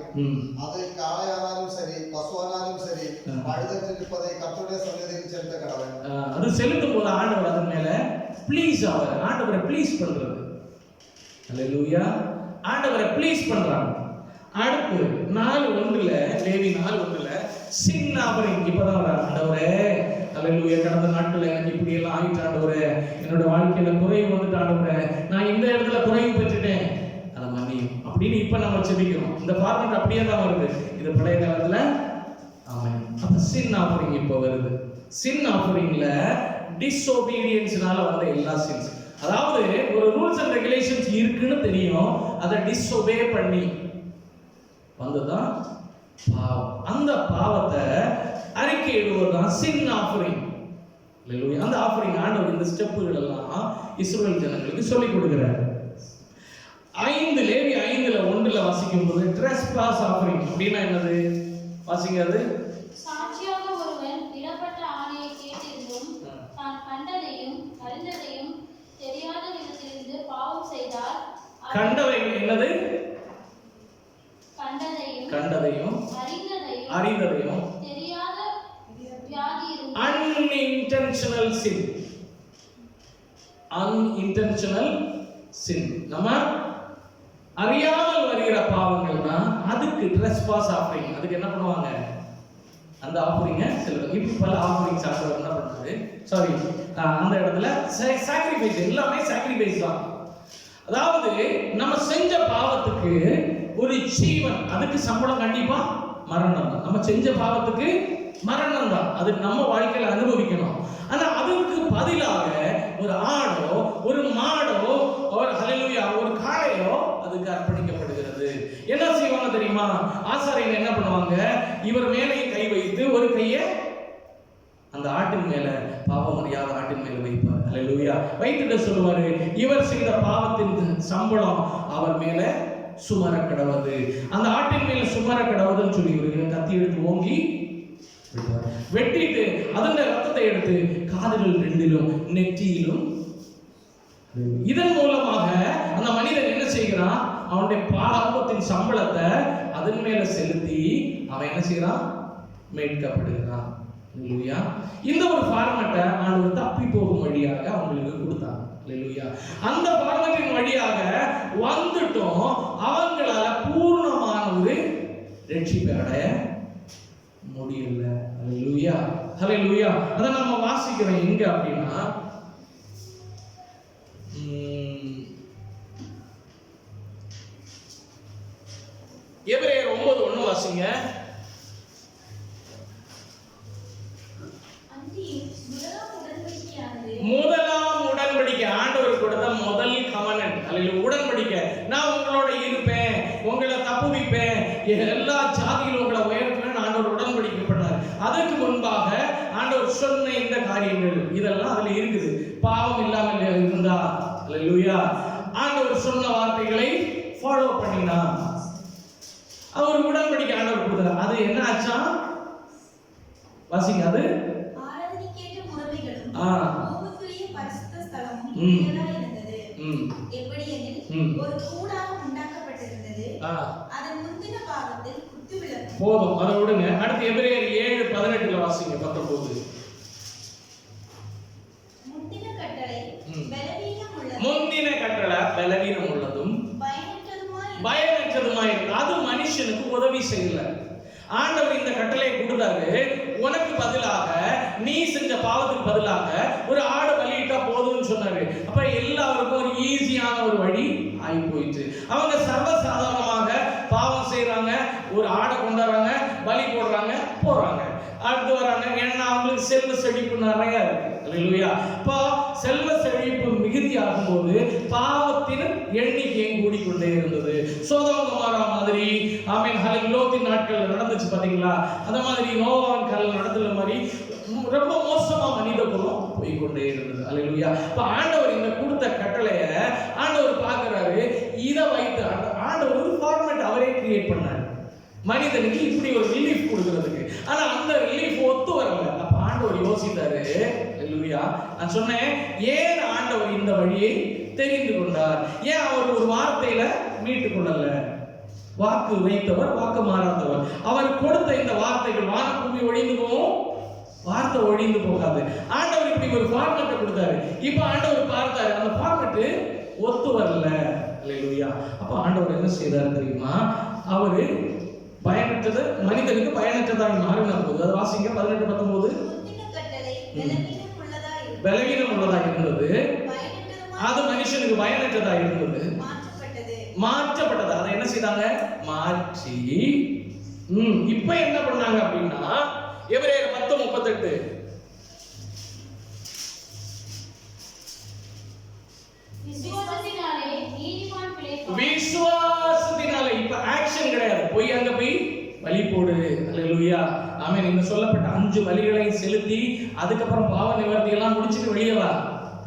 அது காளையானாலும் சரி பசுவானாலும் சரி பழுதற்றிருப்பதை கர்த்தருடைய சந்நிதியில் செலுத்த கடவன். அது செலுத்தும் போது ஆண்டவர் அதன் மேல ப்ளீஸ் ஆவார். ஆண்டவரை ப்ளீஸ் பண்றது. அல்லேலூயா. ஆண்டவரை ப்ளீஸ் பண்றாங்க. அடுத்து 4:1 லேவி 4:1 சின் ஆஃபரிங். இப்பதான் வர ஆண்டவரே அல்லேலூயா, கடந்த நாட்கள் எனக்கு இப்படி எல்லாம் ஆயிட்டு ஆண்டவரே, என்னோட வாழ்க்கையில குறைவு வந்துட்டு ஆண்டவரே, நான் இந்த இடத்துல குறைவு பெற்றுட்டேன், அதை மன்னியும் அப்படின்னு இப்ப நம்ம ஜெபிக்கிறோம். இந்த ஃபார்மட் அப்படியே தான் வருது. இது பழைய காலத்துல. ஆமென். அப்ப சின் ஆஃபரிங் இப்ப வருது. சின் ஆஃபரிங்ல டிஸ்ஓபீடியன்ஸ்னால வந்த எல்லா சின்ஸ், அதாவது ஒரு ரூல்ஸ் அண்ட் ரெகுலேஷன்ஸ் இருக்குன்னு தெரியும், அதை டிஸ்ஓபே பண்ணி வந்ததுதான் பாவம். அந்த பாவத்தை அறிக்கையிடுவதுதான் சின் ஆஃபரிங். அல்லேலூயா. அந்த ஆஃபரிங் ஆண்டவர் இந்த ஸ்டெப்புகள் எல்லாம் இஸ்ரவேல் ஜனங்களுக்கு சொல்லிக் கொடுக்கிறார். 5 லேவி 5:1 வாசிக்கும் போது ட்ரெஸ்பாஸ் ஆஃபரிங் அப்படின்னா என்னது? வாசிங்க. அது சாட்சியாக ஒருவன் இடப்பட்ட ஆணையை கேட்டிருந்தும் தான் கண்டதையும் அறிந்ததையும் தெரியாத விதத்திலிருந்து பாவம் செய்தார். கண்டவைகள் என்னது? கண்டதையும் அறிந்ததையும் தெரியாத வியாதி இருந்தால் unintentional sin. unintentional sin. நம்ம அறியாமல் வருகிற பாவங்கள்னா அதுக்கு ட்ரெஸ்பாஸ் ஆஃபரிங். அதுக்கு என்ன பண்ணுவாங்க? அந்த ஆஃபரிங்க செல்வது. இப்ப பல ஆஃபரிங்ஸ் ஆண்டவர் என்ன பண்றாரு? சாரி, அந்த இடத்துல சாக்ரிஃபைஸ், எல்லாமே சாக்ரிஃபைஸ் தான். அதாவது நம்ம செஞ்ச பாவத்துக்கு ஒரு ஜீவன், அதுக்கு சம்பளம் கண்டிப்பா மரணம் தான். நம்ம செஞ்ச பாவத்துக்கு மரணம் தான், அது நம்ம வாழ்க்கையில அனுபவிக்கணும். ஆனா அதுக்கு பதிலாக ஒரு ஆடோ ஒரு மாடோ ஒரு ஹல்லேலூயா ஒரு காளையோ அதுக்கு அர்ப்பணிக்கப்படுகிறது. என்ன செய்வாங்க தெரியுமா? ஆசாரியர்கள் என்ன பண்ணுவாங்க? இவர் மேலே கை வைத்து ஒரு கையை அந்த ஆட்டின் மேல, பாவம் அறியாத ஆட்டின் மேல வைப்பார். அல்லேலூயா. வைத்துட்டு சொல்லுவாரு, இவர் செய்த பாவத்தின் சம்பளம் அவர் மேல சுமர கடவது, அந்த ஆட்டின் மேல சுமர கடவுதுன்னு சொல்லி ஒரு கத்தி எடுத்து ஓங்கி வெட்டிட்டு அதன் ரத்தத்தை எடுத்து காதுகள் ரெண்டிலும் நெற்றியிலும், இதன் மூலமாக அந்த மனிதன் என்ன செய்கிறான், அவனுடைய பாவத்தின் சம்பளத்தை அதன் மேல செலுத்தி அவன் என்ன செய்யறான், மீட்கப்படுகிறான். அல்லேலூயா. இந்த ஒரு ஃபார்மட்டை ஆண்டவர் தப்பி போகும் வழியாக அவங்களுக்கு கொடுத்தாங்க. அல்லேலூயா. அந்த ஃபார்மட்டின் வழியாக வந்துட்டோம், அவங்களால பூர்ணமான ஒரு ரட்சிப்பை அடைய முடியல. அல்லேலூயா. அல்லேலூயா. அதை நம்ம வாசிக்கிறோம் எங்க அப்படின்னா, எபிரேயர் 9:1 வாசிங்க. முதலாம் உடன்படிக்கை, ஆண்டவர் கொடுத்த முதல் கவனன்ட். அல்லேலூயா. உடன்படிக்கை, நான் உங்களோட இருப்பேன், உங்களை தப்புவிப்பேன், எல்லா ஜாதியிலும் உங்களை உயர்த்துவேன் ஆண்டவர் உடன்படிக்கை பண்ணார். அதற்கு முன்பாக ஆண்டவர் சொன்ன இந்த காரியங்கள் இதெல்லாம் அதுல இருக்குது. பாவம் இல்லாமல் இருந்தா, அல்லேலூயா, ஆண்டவர் சொன்ன வார்த்தைகளை ஃபாலோ பண்ணினா அவர் உடன்படிக்கை ஆண்டவர் கொடுத்தார். அது என்ன ஆச்சா வாசிங்க. அது ஆராதனைக்கேற்ற முறைமைகளும் பூமிக்குரிய பரிசுத்த ஸ்தலமும் இருந்தது. எப்படி எனில் ஒரு கூடாரம் உண்டாக்கப்பட்டிருந்தது, அதன் முந்தின பாகத்தில் குத்துவிளக்கு. போதும், அதை விடுங்க. அடுத்து எபிரேயர் 7:18 வாசிங்க. 19 முந்தின கட்டளை பலவீனம் உள்ளது, முந்தின கட்டளை பலவீனம் உள்ளதும் பயனற்றதுமாய், அது மனுஷனுக்கு உதவி செய்யல. ஆண்டவர் இந்த கட்டளையை கொடுத்தாரு, உனக்கு பதிலாக நீ செஞ்ச பாவத்துக்கு பதிலாக ஒரு ஆடு பலியிட்டா போதும்னு சொன்னாரு. அப்ப எல்லாருக்கும் ஒரு ஈஸியான ஒரு வழி ஆகி போயிட்டு, அவங்க சர்வசாதாரணமாக பாவம் செய்யறாங்க, ஒரு ஆடை கொண்டாடுறாங்க, பலி போடுறாங்க, போறாங்க, அடுத்து வராங்க. ஏன்னா அவங்களுக்கு செல்வ செழிப்பு நிறைய இருக்கு. அல்லேலூயா. இப்போ செல்வ செழிப்பு மிகுதியாகும் போது பாவத்தின் எண்ணிக்கையும் கூடிக்கொண்டே இருந்தது. சோதோம் குமாரா மாதிரி, ஆமென், லோத்தின் நாட்கள் நடந்துச்சு பாத்தீங்களா, அந்த மாதிரி நோவாவின் காலம் நடந்துள்ள மாதிரி ரொம்ப மோசமா மனித குலம் போய்கொண்டே இருந்தது. அல்லேலூயா. இப்ப ஆண்டவர் இந்த கொடுத்த கட்டளைய ஆண்டவர் பார்க்கிறாரு, இதை வைத்து ஆண்டவர் ஒரு ஃபார்மேட் அவரே கிரியேட் பண்ணாரு மனிதனுக்கு இப்படி ஒரு ரிலீஃப் கொடுக்கிறதுக்கு. ஆனா அந்த ரிலீஃப் ஒத்து வரல. அப்ப ஆண்டவர் யோசித்தாரு. அல்லேலூயா. நான் சொன்னேன், ஏன் ஆண்டவர் இந்த வழியை தெரிந்து கொண்டார்? ஏன் அவர் ஒரு வார்த்தையில மீட்டு கொள்ளல? வாக்கு வைத்தவர், வாக்கு மாறாதவர். அவர் கொடுத்த இந்த வார்த்தைகள் வான பூமி ஒழிந்து போகும், வார்த்தை ஒழிந்து போகாது. ஆண்டவர் இப்படி ஒரு ஃபார்மேட்டை கொடுத்தாரு. இப்ப ஆண்டவர் பார்த்தாரு, அந்த ஃபார்மேட் ஒத்து வரல. அல்லேலூயா. அப்ப ஆண்டவர் என்ன செய்தார் தெரியுமா? அவரு பயனற்றது, மனிதனுக்கு பயனற்றதாய் மாறின போது, அது வாசிங்க 18-19. பலவீனம் உள்ளதா இருந்தது, அது மனுஷனுக்கு பயனற்றதா இருந்தது, மாற்றப்பட்டது. அதை என்ன செய்தாங்க? மாற்றி இப்ப என்ன பண்ணாங்க அப்படின்னா, எபிரேயர் 10:38 விசுவாசத்தினாலே. இப்ப ஆக்ஷன் கிடையாது, போய் அங்க போய் வழி போடு. அல்லேலூயா. ஆமென். இந்த சொல்லப்பட்ட 5 வழிகளை செலுத்தி அதுக்கப்புறம் பாவ நிவர்த்தி எல்லாம் முடிச்சிட்டு வெளியே வா,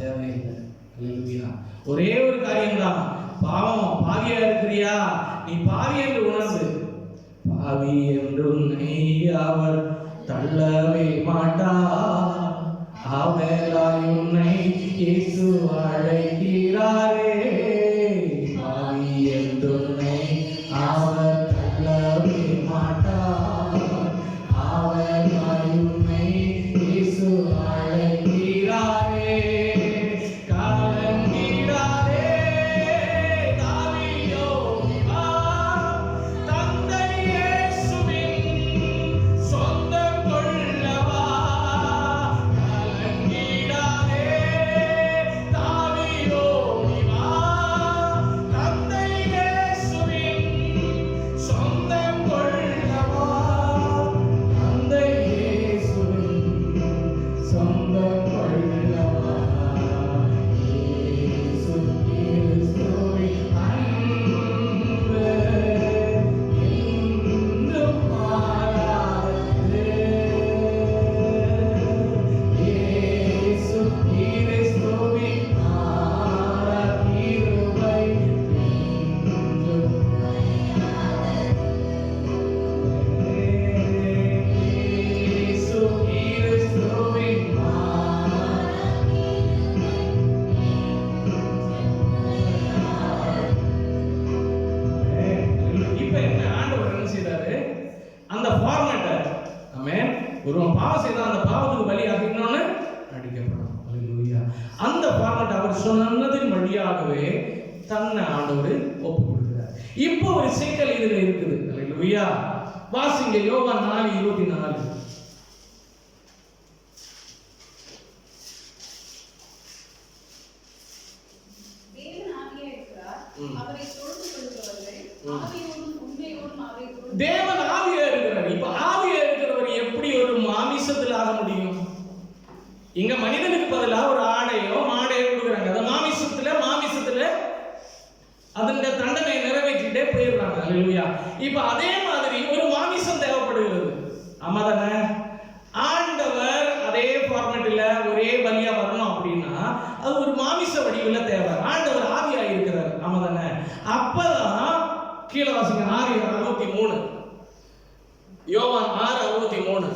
தேவையில்லை. அல்லேலூயா. ஒரே ஒரு காரியம் தான், பாவியா இருக்கிறியா, நீ பாவி என்று உணர்ந்து, பாவி என்று உன்னை அவர் தள்ளவே மாட்டார், அவராய் உன்னை இயேசு அழைக்கிறாரே, பாவி என்று உன்னை அவர் தள்ளவே மாட்டார், அவராய் உன்னை இயேசு அழைக்கிறாரே, கலங்கிடாதே தாவீதோ வா, தந்தை இயேசுவின் சொந்தம் கொள்ளவா, கலங்கிடாதே தாவீதோ வா, தந்தை இயேசுவின் ஒரு பாவம் செய்தால் அந்த பாவத்துக்கு பலியாக இன்னொன்னு அடிக்கப்படும். அல்லேலூயா. அந்த ஃபார்மட் அவர் சொன்னதின் வழியாகவே தன்னை ஆண்டவர் ஒப்பு கொடுக்கிறார். இப்போ ஒரு சிக்கல் இதுல இருக்குது. அல்லேலூயா. வாசிங்க யோவான் 4:24. தேவன் ஆவியா இருக்கிறார். இப்ப ஆவியா இருக்கிறவர் எப்படி ஒரு மாமிசத்தில் ஆக முடியும்? இங்க மனிதனுக்கு பதிலா ஒரு ஆடையோ மாடையோ கொடுக்குறாங்க. அந்த மாமிசத்துல அதனுடைய தண்டனை நிறைவேற்றிட்டே போயிடுறாங்க. அல்லேலூயா. இப்ப அதே மாதிரி ஒரு மாமிசம் தேவைப்படுகிறது. ஆமா தானே? ஆண்டவர் அதே ஃபார்மேட்ல ஒரே பலியா வரணும் அப்படின்னா அது ஒரு மாமிச வடிவில் தேவை. ஆண்டவர் ஆவியா இருக்கிறார். ஆமா தானே? அப்பதான் கீழே வாசிங்க 6:63. யோவான் 6:63.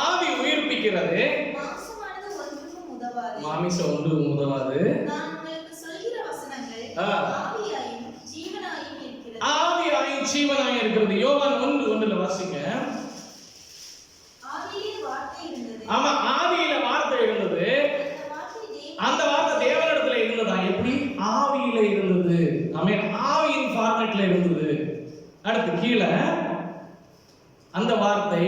ஆவி உயிர்ப்பிக்கிறது, மாமிசம் ஒன்றும் உதவாது. ஆவியாயும் ஜீவனாயும் இருக்கிறது. யோவான் 1:1 வாசிங்க. ஆமா, ஆவியில வார்த்தை இருந்தது. அந்த வார்த்தை தேவனிடத்துல இருந்ததா? எப்படி? ஆவியில இருந்தது. ஆமென். ஆவியின் ஃபார்மேட்ல இருந்தது. அடுத்து கீழே அந்த வார்த்தை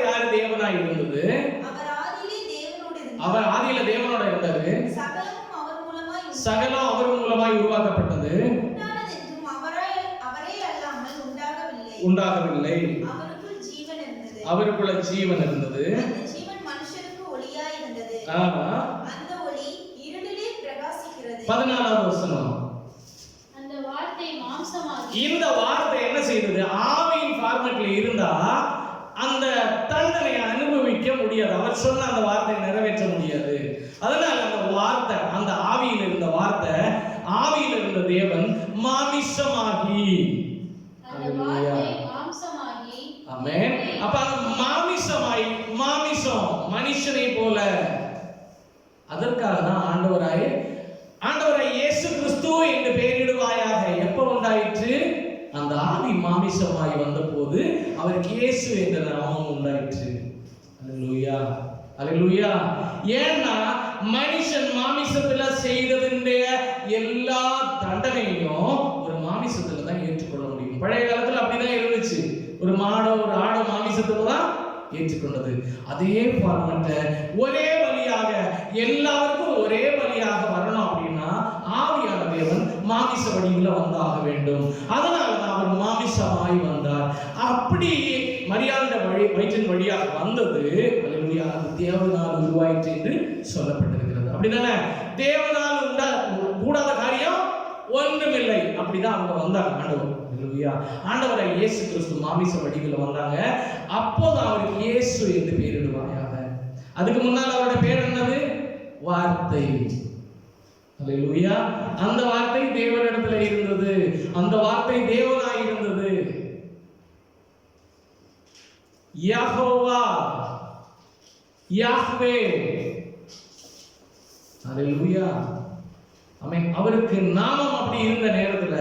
யாரு? தேவனாய் இருந்தது. அவர் ஆதியில தேவனோட இருந்தாரு. சகலம் அவர் மூலமாய் உருவாக்கப்பட்டது, உண்டாகவில்லை. அவருக்குள்ள ஜீவன் இருந்தது. 14வது வசனம். இந்த வார்த்தை என்ன செய்தது? ஆவியின் ஃபார்மேட்ல இருந்தா அந்த தண்டனையை அனுபவிக்க முடியாது. அவர் சொன்ன அந்த வார்த்தையை நிறைவேற்ற முடியாது. அதனால அந்த வார்த்தை, அந்த ஆவியில் இருந்த வார்த்தை, ஆவியில் இருந்த தேவன் மாமிசமாகி, ஆமென். அப்ப அந்த மாமிசம் மனுஷனை போல. அதற்காக தான் ஆண்டவராய் இயேசு கிறிஸ்து என்று பெயரிடுவாயாக எப்ப உண்டாயிற்று? அந்த ஆவி மாமிசமாய் வந்தபோது அவருக்கு இயேசு என்ற நாமம் உண்டாயிற்று. அல்லேலூயா, அல்லேலூயா. ஏன்னா மனுஷன் மாமிசத்துல செய்ததுடைய எல்லா தண்டனையும் ஒரு மாமிசத்துல தான் ஏற்றுக்கொள்ள முடியும். பழைய காலத்துல அப்படிதான் இருந்துச்சு. ஒரு மாடோ ஒரு ஆடோ மாமிசத்துல தான் ஏற்றுக்கொண்டது. அதே ஃபார்மேட்ட ஒரே வழியாக எல்லாருக்கும் ஒரே வழியாக வரணும் அப்படின்னா ஆவியான தேவன் மாமிச வடிவில் வந்தாக வேண்டும். அதனால தான் அவர் மாமிசமாய் வந்தார். அப்படி மரியாதை வயிற்றின் வழியாக வந்தது. அல்லேலூயா. அது தேவனால் உருவாயிற்று என்று சொல்லப்பட்டிருக்கிறது. அப்படிதானே? தேவனால் கூடாத காரியம் ஒன்றுமில்லை. அப்படிதான் அவங்க வந்தாங்க. ஆண்டவர், அல்லேலூயா, ஆண்டவரை இயேசு கிறிஸ்து மாமிச வடிவில் வந்தாங்க. அப்போது அவருக்கு இயேசு என்று பெயரிடுவாயாக. அதுக்கு முன்னால் அவருடைய பேர் என்னது? வார்த்தை. அல்லேலூயா. அந்த வார்த்தை தேவனிடத்துல இருந்தது. அந்த வார்த்தை தேவனாய் இருந்தது. யெகோவா, யாஹ்வே. அல்லேலூயா. ஆமென். அவருக்கு நாமம் அப்படி இருந்த நேரத்துல,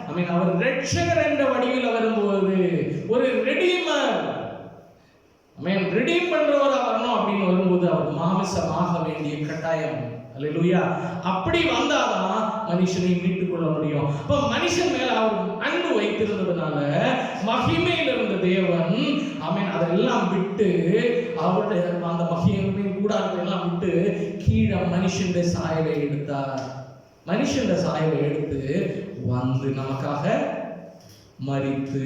ஆமென், அவர் இரட்சகர் என்ற வடிவில் வரும்போது ஒரு ரெடீமர், ஆமென், ரெடீம் பண்றவரா வரணும் அப்படின்னு வரும்போது அவர் மாமிசமாக வேண்டிய கட்டாயம். அல்லேலூயா. அப்படி வந்தாதான் மனுஷனை மீட்டுக் கொள்ள முடியும். அப்ப மனுஷன் மேல அவர் அன்பு வைத்திருந்ததுனால மகிமையில் இருந்த தேவன், ஆமென், அதெல்லாம் விட்டு அவருடைய அந்த மகிமையின் கூடாரத்தை எல்லாம் விட்டு கீழே மனுஷனுடைய சாயலை எடுத்தார். மனுஷனுடைய சாயலை எடுத்து வந்து நமக்காக மரித்து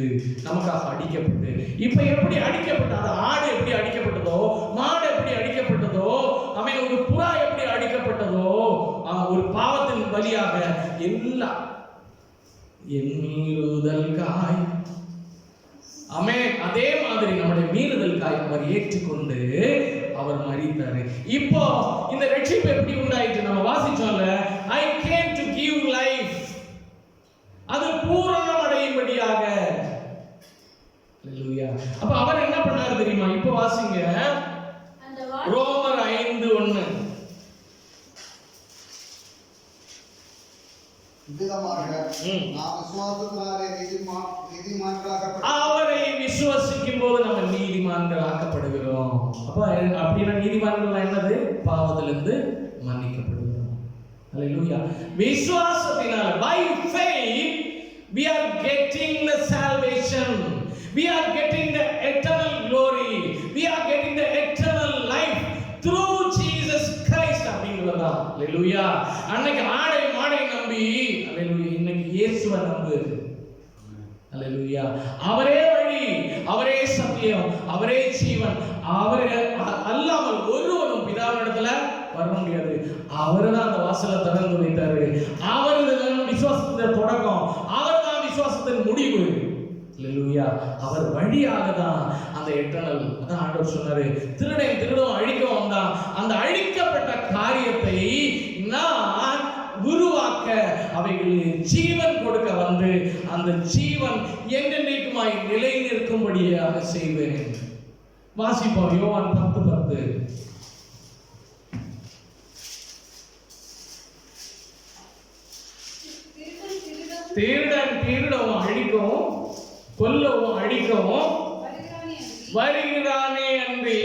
நமக்காக அடிக்கப்பட்டு, இப்ப எப்படி அடிக்கப்பட்டது? ஆடு எப்படி அடிக்கப்பட்டதோ, மாடு எப்படி அடிக்கப்பட்டதோ, ஆமென், ஒரு புறா எப்படி அடிக்கப்பட்டதோ, ஒரு பாவத்தின் பலியாக எல்லாம் என் மீறுதல் காய், ஆமென், அதே மாதிரி நம்முடைய மீறுதல் காய் அவர் ஏற்றுக்கொண்டு அவர் மரித்தாரு. இப்போ இந்த ரட்சிப்பு எப்படி உண்டாயிற்று? நம்ம வாசிச்சோம்ல, I came to give life, அது பூரணம் அடையும்படியாக. அல்லேலூயா. அப்ப அவர் என்ன பண்ணாரு தெரியுமா? இப்போ வாசிங்க ரோமர் 5:1. இவ்விதமாக நாம் விசுவாசத்தினாலே அவரை விசுவாசிக்கும் போது நம்ம நீதிமான்கள் ஆக்கப்படுகிறோம். அப்ப அப்படின்னா நீதிமான்கள் என்னது? பாவத்திலிருந்து மன்னிக்கப்படுகிறோம். ஹalleluya. விசுவாசத்தினால by faith we are getting the salvation, we are getting the eternal glory, we are getting the eternal life through Jesus Christ. அப்படிங்கறதா ஹalleluya. அன்னைக்கு ஆடை மாடை நம்பி ஹalleluya, இன்னைக்கு இயேசுவை நம்பு ஹalleluya. அவரே வழி, அவரே சத்தியம், அவரே ஜீவன், அவரே அல்லாமல் ஒருவரும் பிதாவினிடத்துல வர முடியாது. அவர்தான் அந்த வாசலை திறந்து வைத்தாரு. அவர்தான் விசுவாசத்தின் தொடக்கம், அவர்தான் விசுவாசத்தின் முடிவு. ஹalleluya. அவர் வழியாக தான் அந்த எட்டர்னல், அதான் ஆண்டவர் சொன்னாரு, திருடும் அழிக்கவும் வந்தான். அந்த அழிக்கப்பட்ட காரியத்தை நான் உருவாக்க, அவைகளுக்கு ஜீவன் கொடுக்க வந்து அந்த ஜீவன் என்றென்றைக்குமாய் நிலை நிற்கும்படியாக செய்வேன். வாசிப்போம் யோவான் 10:10. திருடவும் அழிக்கவும் கொல்லவும் அழிக்கவும் வருகிறானே அன்றி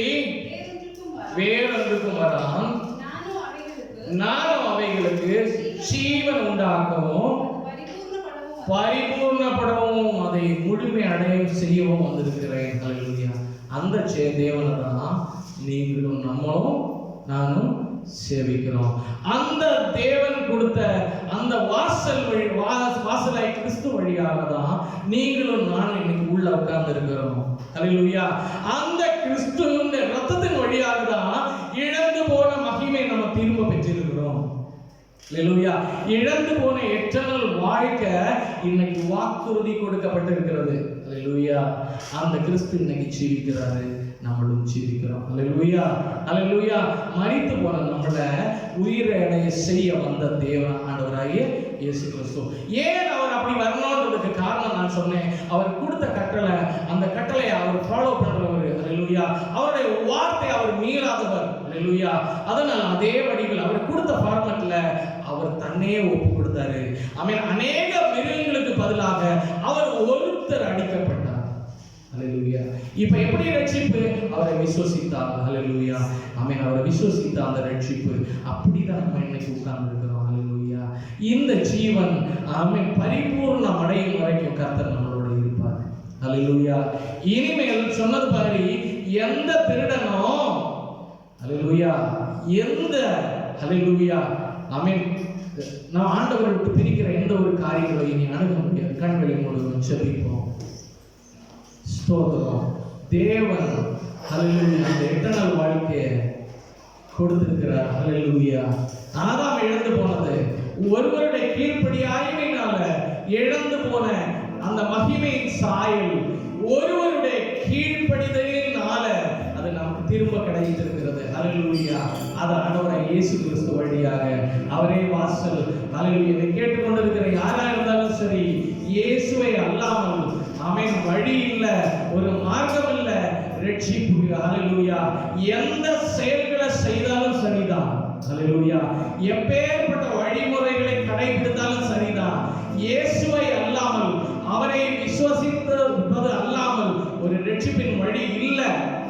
வேறொன்றுக்கும் வரான். நானும் அவைகளுக்கு ஜீவன் உண்டாக்கவும் பரிபூர்ணப்படவும் அதை முழுமை அடையவும் செய்யவும் வந்திருக்கிறேன். ஹalleluya. அந்த தேவனை தான் நீங்களும் நம்மளும் நானும் சேவிக்கிறோம். அந்த தேவன் கொடுத்த அந்த வாசலாய் கிறிஸ்து வழியாக தான் நீங்களும் நானும் இன்னைக்கு உள்ள உட்கார்ந்து இருக்கிறோம். ஹalleluya. அந்த கிறிஸ்துவின் ரத்தத்தின் வழியாக தான் இழந்து போன மகிமை நம்ம திரும்ப பெற்றிருக்கிறோம். ஹalleluya. இழந்து போன எட்டர்னல் வாழ்க்கை இன்னைக்கு வாக்குறுதி கொடுக்கப்பட்டிருக்கிறது. ஹalleluya. அந்த கிறிஸ்து இன்னைக்கு ஜீவிக்கிறாரு, நம்மளும் ஜீவிக்கிறோம். ஹalleluya. ஹalleluya. மரித்து போன நம்மளை உயிரடைய செய்ய வந்த தேவன் ஆண்டவராகிய இயேசு கிறிஸ்து. ஏன் அவர் அப்படி வரணும்ன்றதுக்கு காரணம் நான் சொன்னேன். அவர் கொடுத்த கட்டளை, அந்த கட்டளையை அவர் ஃபாலோ பண்றவர். ஹalleluya. அவருடைய வார்த்தை அவர் மீறாதவர். ஹalleluya. அதனால அதே வடிவில் அவர் கொடுத்த ஃபார்மட்ல அவர் தன்னையே ஒப்பு கொடுத்தாரு. ஆமென். அநேக மிருகங்களுக்கு பதிலாக அவர் ஒருத்தர் அடிக்கப்பட்டார். ஹalleluya. இப்போ எப்படி ரட்சிப்பு? அவரை விசுவாசித்தார். ஹalleluya. ஆமென். அவரை விசுவாசித்த அந்த ரட்சிப்பு அப்படிதான் நம்ம இன்னைக்கு உட்கார்ந்து இருக்கிறோம். ஹalleluya. இந்த ஜீவன் ஆமென் பரிபூர்ணம் அடையும் வரைக்கும் கர்த்தர் நம்மளோட இருப்பார். ஹalleluya. இனிமேல் சொன்னது மாதிரி எந்த திருடனும் ஹalleluya, எந்த ஹalleluya ஆமென் நான் ஆண்டவரை விட்டு பிரிக்கிற எந்த ஒரு காரியங்களை இனி அணுக முடியாது. கண்களை மூடுவோம், ஜெபிப்போம். ஸ்தோத்திரம். தேவன் ஹalleluya அந்த எட்டர்னல் வாழ்க்கையை கொடுத்திருக்கிறார். ஹalleluya. ஆதாம் இழந்து போனது ஒருவருடைய கீழ்ப்படியாமையினால இழந்து போன அந்த மகிமையின் சாயல் ஒருவருடைய கீழ்ப்படிதலினால அது நமக்கு திரும்ப கிடைத்திருக்கிறது. ஹalleluya. அது ஆண்டவராகிய இயேசு கிறிஸ்து வழியாக அவரே வாசல். ஹalleluya. இதை கேட்டுக்கொண்டிருக்கிற யாரா இருந்தாலும் சரி, இயேசுவை அல்லாமல் ஆமென் வழி இல்ல, ஒரு மார்க்கம் இல்ல ரட்சிப்பு. ஹalleluya. எந்த செயல்களை செய்தாலும் சரிதான். ஹalleluya. எப்பேற்பட்ட வழிமுறைகளை கடைபிடித்தாலும் சரிதான். இயேசுவை அல்லாமல், அவரை விசுவாசிப்பது அல்லாமல் ஒரு ரட்சிப்பின் வழி இல்ல.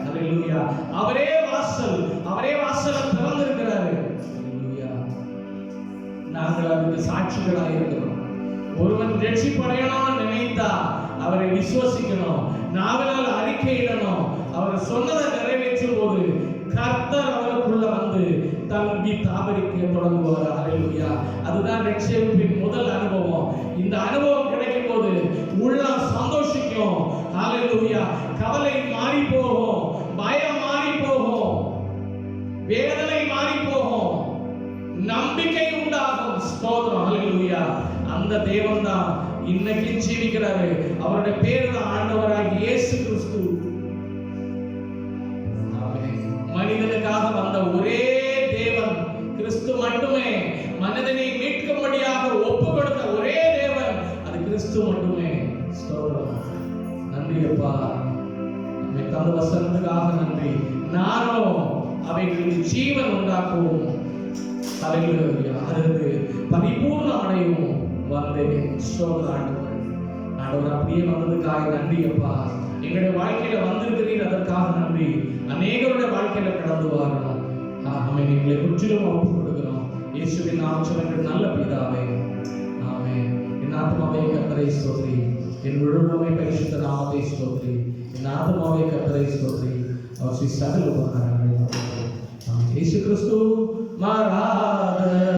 ஹalleluya. அவரே வாசல், அவரே வாசலை திறந்திருக்கிறாரு. ஹalleluya. நாங்கள் அதுக்கு சாட்சிகளாக இருக்கிறோம். ஒருவன் ரட்சிப்படையணும்னு நினைத்தா அவரை விசுவாசிக்கணும், நாவினால் அறிக்கையிடணும். அவர் சொன்னதை நிறைவேற்றும் போது கர்த்தர் அவருக்குள்ள வந்து தம்பி தாபரிக்க தொடங்குவார். ஹalleluya. அதுதான் ரட்சிப்பின் முதல் அனுபவம். இந்த அனுபவம் கிடைக்கும் போது உள்ளம் சந்தோஷிக்கும். ஹalleluya. கவலை மாறி போகும், பயம் மாறி போகும், வேதனை மாறி போகும், நம்பிக்கை உண்டாகும். ஸ்தோத்திரம். ஹalleluya. அந்த தேவன் தான் இன்னைக்கு ஜீவிக்கிறாரு. அவருடைய பேர் தான் ஆண்டவராகிய இயேசு கிறிஸ்து. மனிதனுக்காக வந்த ஒரே தேவன் கிறிஸ்து மட்டுமே. மனிதனை மீட்கும்படியாக ஒப்பு கொடுத்த ஒரே தேவன் அது கிறிஸ்து மட்டுமே. ஸ்தோத்திரம். நன்றி அப்பா, அந்த வசனத்துக்காக நன்றி. நானும் அவைகளுக்கு ஜீவன் உண்டாக்குவோம். ஹalleluya. அது பரிபூர்ணம் அடையும் வந்தேன். ஸ்தோத்திரம் ஆண்டவரே. ஆண்டவர் அப்படியே வந்ததுக்காக நன்றி அப்பா. எங்களுடைய வாழ்க்கையில வந்திருக்கிறீர், அதற்காக நன்றி. அநேகருடைய வாழ்க்கையில கடந்து வரணும். ஆமென். எங்களை முற்றிலும் ஒப்புக் கொடுக்கிறோம். இயேசுவின் நாமத்தில் நல்ல பிதாவே, ஆமென். என் ஆத்மாவே கர்த்தரை ஸ்தோத்திரி, என் முழுவதுமே பரிசுத்த நாமத்தை ஸ்தோத்திரி. என் ஆத்மாவே கர்த்தரை ஸ்தோத்திரி, அவர் சகல உபகாரங்கள். இயேசு கிறிஸ்து மகா